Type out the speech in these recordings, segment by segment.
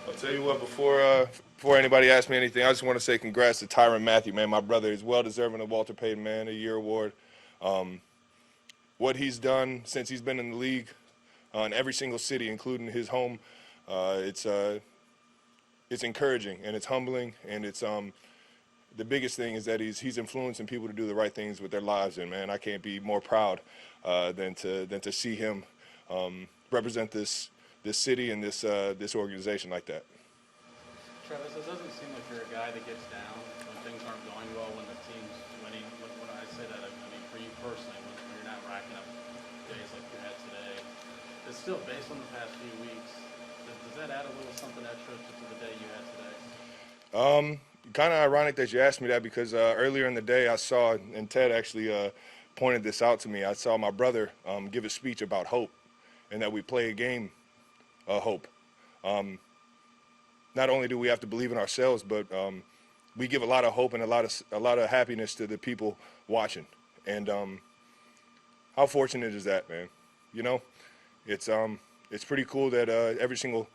I'll tell you what, before anybody asks me anything, I just want to say congrats to Tyrann Mathieu, man. My brother is well deserving of Walter Payton, man, a year award. Um, what he's done since he's been in the league in every single city, including his home, it's encouraging and it's humbling, and it's the biggest thing is that he's influencing people to do the right things with their lives, and man, I can't be more proud than to see him represent this city and this organization like that. Travis, it doesn't seem like you're a guy that gets down when things aren't going well, when the team's winning. When I say that, I mean for you personally, when you're not racking up days like you had today. It's still based on the past few weeks. Does that add a little something extra to the day you had today? Kind of ironic that you asked me that because earlier in the day I saw, and Ted actually pointed this out to me, I saw my brother give a speech about hope and that we play a game of hope. Not only do we have to believe in ourselves, but we give a lot of hope and a lot of happiness to the people watching. And how fortunate is that, man? You know, it's pretty cool that every single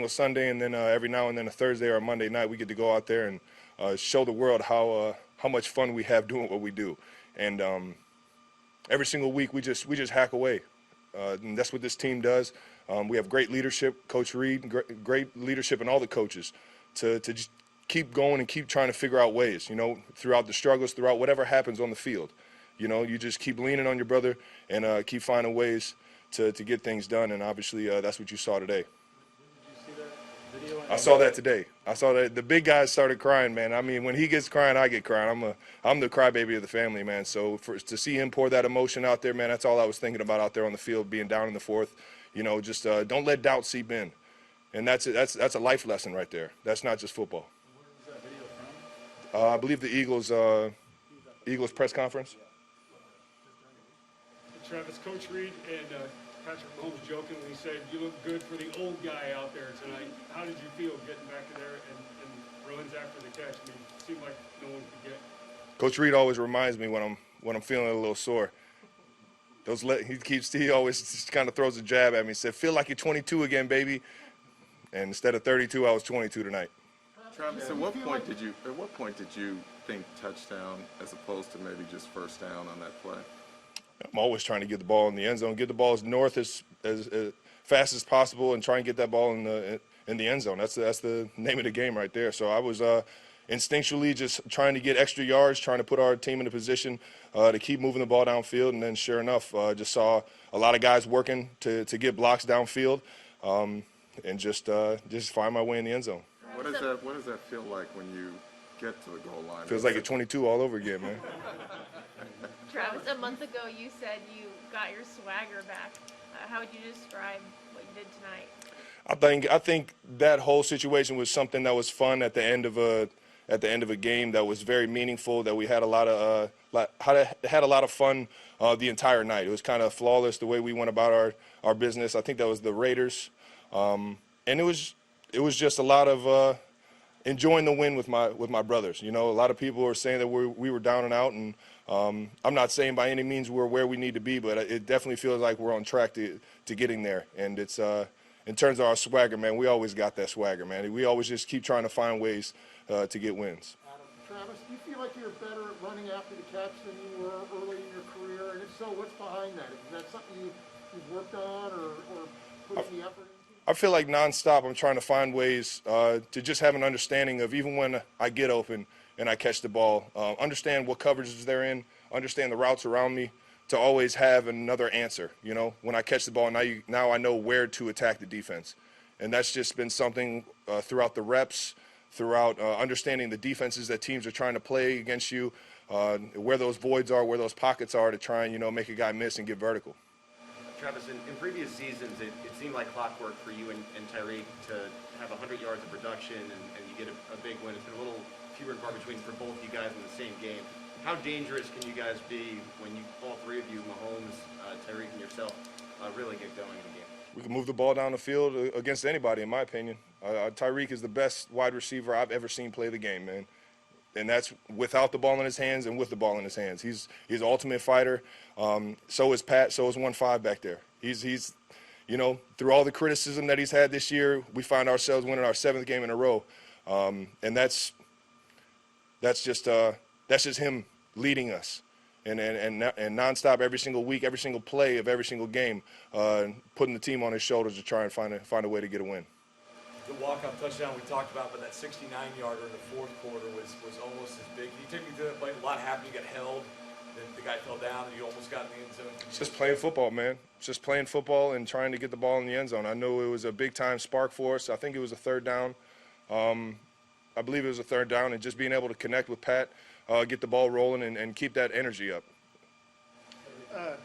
Sunday and then every now and then a Thursday or a Monday night we get to go out there and show the world how much fun we have doing what we do. And every single week we just hack away, and that's what this team does. We have great leadership, Coach Reed, great leadership, and all the coaches to just keep going and keep trying to figure out ways. You know, throughout the struggles, throughout whatever happens on the field. You know, you just keep leaning on your brother and keep finding ways to get things done. And obviously, that's what you saw today. Did you see that video? I saw that today. I saw that the big guys started crying, man. I mean, when he gets crying, I get crying. I'm the crybaby of the family, man. So to see him pour that emotion out there, man, that's all I was thinking about out there on the field, being down in the fourth. You know, just don't let doubt seep in, and that's it. That's a life lesson right there. That's not just football. Where was that video from? I believe the Eagles press conference. Travis, Coach Reed and Patrick Mahomes joking when he said, "You look good for the old guy out there tonight." How did you feel getting back to there and runs after the catch? I mean, it seemed like no one could get. Coach Reed always reminds me when I'm feeling a little sore. He always just kind of throws a jab at me. He said, "Feel like you're 22 again, baby." And instead of 32, I was 22 tonight. Travis, at what point did you think touchdown as opposed to maybe just first down on that play? I'm always trying to get the ball in the end zone, get the ball as north as fast as possible, and try and get that ball in the end zone. That's the name of the game right there. So I was instinctually just trying to get extra yards, trying to put our team in a position to keep moving the ball downfield. And then sure enough, just saw a lot of guys working to get blocks downfield, and just find my way in the end zone. What does that feel like when you get to the goal line? Feels like you're 22 all over again, man. Travis, a month ago you said you got your swagger back. How would you describe what you did tonight? I think that whole situation was something that was fun at the end of a game that was very meaningful. That we had a lot of fun the entire night. It was kind of flawless the way we went about our business. I think that was the Raiders, and it was just a lot of enjoying the win with my brothers. You know, a lot of people are saying that we were down and out, and I'm not saying by any means we're where we need to be, but it definitely feels like we're on track to getting there. And it's in terms of our swagger, man, we always got that swagger, man. We always just keep trying to find ways to get wins. Travis, do you feel like you're better at running after the catch than you were early in your career? And if so, what's behind that? Is that something you've worked on or put the effort into? I feel like nonstop I'm trying to find ways to just have an understanding of, even when I get open and I catch the ball, understand what coverages they're in, understand the routes around me, to always have another answer. You know, when I catch the ball, now I know where to attack the defense. And that's just been something throughout the reps, throughout understanding the defenses that teams are trying to play against you, where those voids are, where those pockets are, to try and, make a guy miss and get vertical. Travis, in previous seasons, it seemed like clockwork for you and Tyreek to have 100 yards of production and you get a big win. It's been a little fewer and far between for both you guys in the same game. How dangerous can you guys be when all three of you, Mahomes, Tyreek, and yourself, really get going in the game? We can move the ball down the field against anybody, in my opinion. Tyreek is the best wide receiver I've ever seen play the game, man. And that's without the ball in his hands and with the ball in his hands. He's an ultimate fighter. So is Pat. So is 1-5 back there. He's through all the criticism that he's had this year, we find ourselves winning our 7th game in a row. And that's just him leading us. And nonstop every single week, every single play of every single game, putting the team on his shoulders to try and find a way to get a win. The walk-off touchdown we talked about, but that 69-yarder in the 4th quarter was almost as big. Can you take me through that play? A lot happened. You got held, then the guy fell down, and you almost got in the end zone. It's just playing football, man. It's just playing football and trying to get the ball in the end zone. I know it was a big-time spark for us. I think it was a 3rd down. I believe it was a 3rd down, and just being able to connect with Pat, get the ball rolling, and keep that energy up.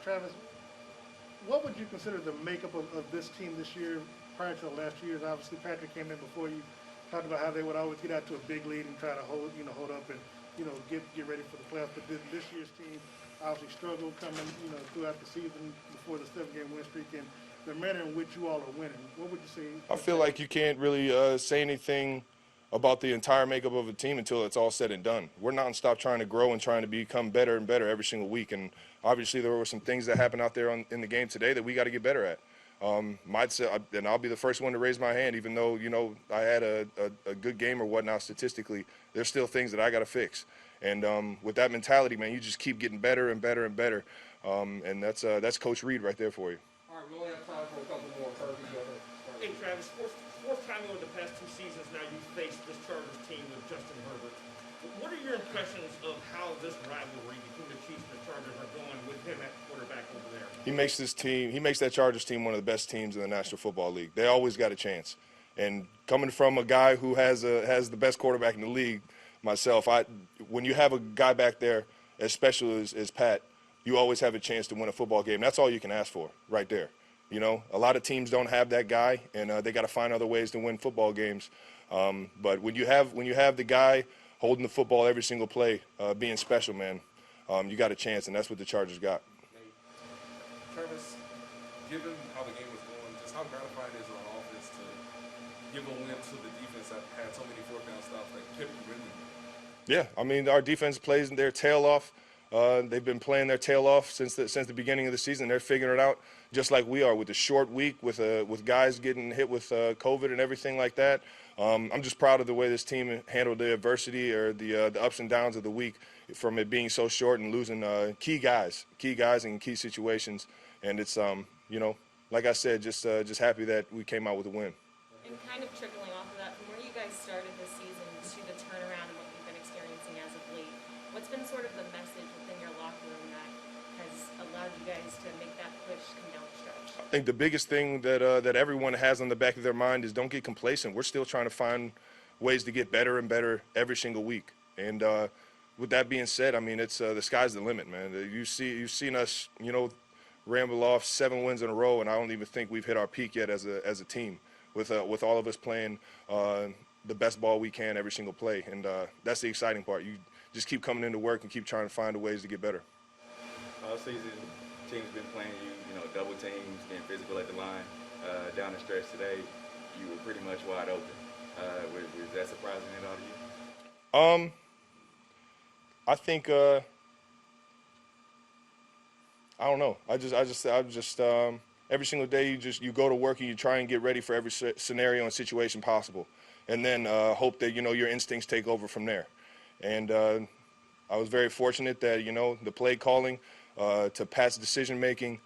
Travis, what would you consider the makeup of this team this year prior to the last 2 years? Obviously, Patrick came in before you, talked about how they would always get out to a big lead and try to hold up and, get ready for the playoffs. But this year's team obviously struggled coming, throughout the season before the 7-game win streak and the manner in which you all are winning. What would you say? I feel like you can't really say anything about the entire makeup of a team until it's all said and done. We're nonstop trying to grow and trying to become better and better every single week. And obviously there were some things that happened out there in the game today that we got to get better at. And I'll be the first one to raise my hand, even though, I had a good game or whatnot statistically, there's still things that I got to fix. And with that mentality, man, you just keep getting better and better and better. And that's Coach Reed right there for you. All right, we only have time for a couple more. Hey, Travis, fourth time over the past 2 seasons now you've faced this Chargers team with Justin Herbert. What are your impressions of how this rivalry between the Chiefs and the Chargers are going with him at quarterback over there? He makes that Chargers team one of the best teams in the National Football League. They always got a chance. And coming from a guy who has the best quarterback in the league, myself, when you have a guy back there as special as Pat, you always have a chance to win a football game. That's all you can ask for right there. A lot of teams don't have that guy, and they got to find other ways to win football games. But when you have the guy holding the football every single play, being special, man, you got a chance, and that's what the Chargers got. Travis, given how the game was going, just how gratifying is it on offense to give a win to the defense that had so many 4th-down stops that kept you winning? Yeah, I mean, our defense plays their tail off. They've been playing their tail off since the beginning of the season. They're figuring it out just like we are with the short week, with guys getting hit with COVID and everything like that. I'm just proud of the way this team handled the adversity or the ups and downs of the week, from it being so short and losing key guys in key situations. And it's like I said, just happy that we came out with a win. And kind of trickling off of that, from where you guys started this season to the turnaround and what you've been experiencing as of late, what's been sort of the message within your locker room that has allowed you guys to make that push come down the stretch? I think the biggest thing that everyone has on the back of their mind is don't get complacent. We're still trying to find ways to get better and better every single week. And with that being said, I mean, it's the sky's the limit, man. You've seen us, ramble off 7 wins in a row, and I don't even think we've hit our peak yet as a team. With all of us playing the best ball we can every single play, and that's the exciting part. You just keep coming into work and keep trying to find ways to get better. All season, teams been playing you, double teams, getting physical at the line. Down the stretch today, you were pretty much wide open. Was that surprising at all to you? I think I don't know. I just every single day you go to work and you try and get ready for every scenario and situation possible, and then hope that your instincts take over from there. And I was very fortunate that the play calling to Pat's decision making,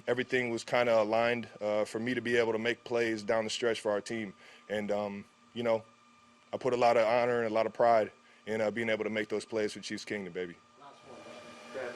everything was kind of aligned for me to be able to make plays down the stretch for our team. And I put a lot of honor and a lot of pride in being able to make those plays for Chiefs Kingdom, baby. Travis,